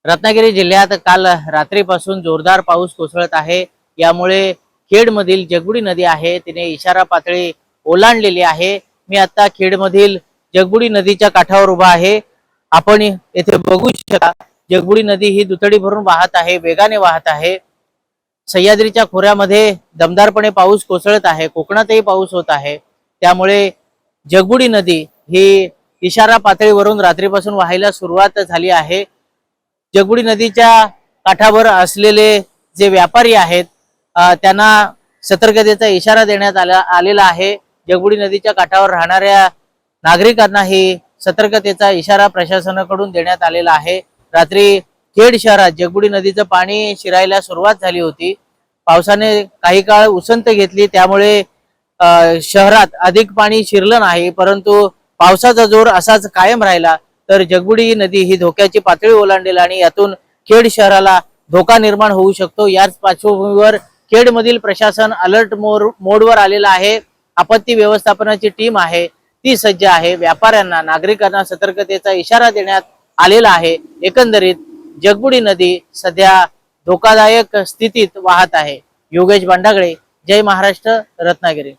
रत्नागिरी जिल्ह्यात काल रात्रीपासून जोरदार पाऊस कोसळत आहे। यामुळे खेडमधील जगबुडी नदी आहे तिने इशारा पातळी ओलांडलेली आहे। मी आता खेडमधील जगबुडी नदीच्या काठावर उभा आहे। आपण येथे बघू शकता जगबुडी नदी ही दुथडी भरून वाहत आहे, वेगाने वाहत आहे। सह्याद्रीच्या खोऱ्यामध्ये दमदारपणे पाऊस कोसळत आहे, कोकणातही पाऊस होत आहे। त्यामुळे जगबुडी नदी ही इशारा पातळीवरून रात्रीपासून वाहायला सुरुवात झाली आहे। जगबुडी नदीच्या काठावर असलेले जे व्यापारी आहेत त्यांना सतर्कतेचा इशारा देण्यात आलेला आहे। जगबुडी नदीच्या काठावर राहणाऱ्या नागरिकांनाही सतर्कतेचा इशारा प्रशासनाकडून देण्यात आलेला आहे। रात्री खेड शहरात जगबुडी नदीचं पाणी शिरायला सुरुवात झाली होती। पावसाने काही काळ उसंत घेतली, त्यामुळे शहरात अधिक पाणी शिरलं नाही, परंतु पावसाचा जोर असाच कायम राहिला तर जगबुडी नदी ही धोक्याची पातळी ओलांडेल आणि यातून खेड शहराला धोका निर्माण होऊ शकतो। याच पार्श्वभूमीवर खेडमधील प्रशासन अलर्ट मोडवर आलेला आहे। आपत्ती व्यवस्थापनाची टीम आहे ती सज्ज आहे। व्यापाऱ्यांना, नागरिकांना सतर्कतेचा इशारा देण्यात आलेला आहे। एकंदरीत जगबुडी नदी सध्या धोकादायक स्थितीत वाहत आहे। योगेश भांडागळे, जय महाराष्ट्र, रत्नागिरी।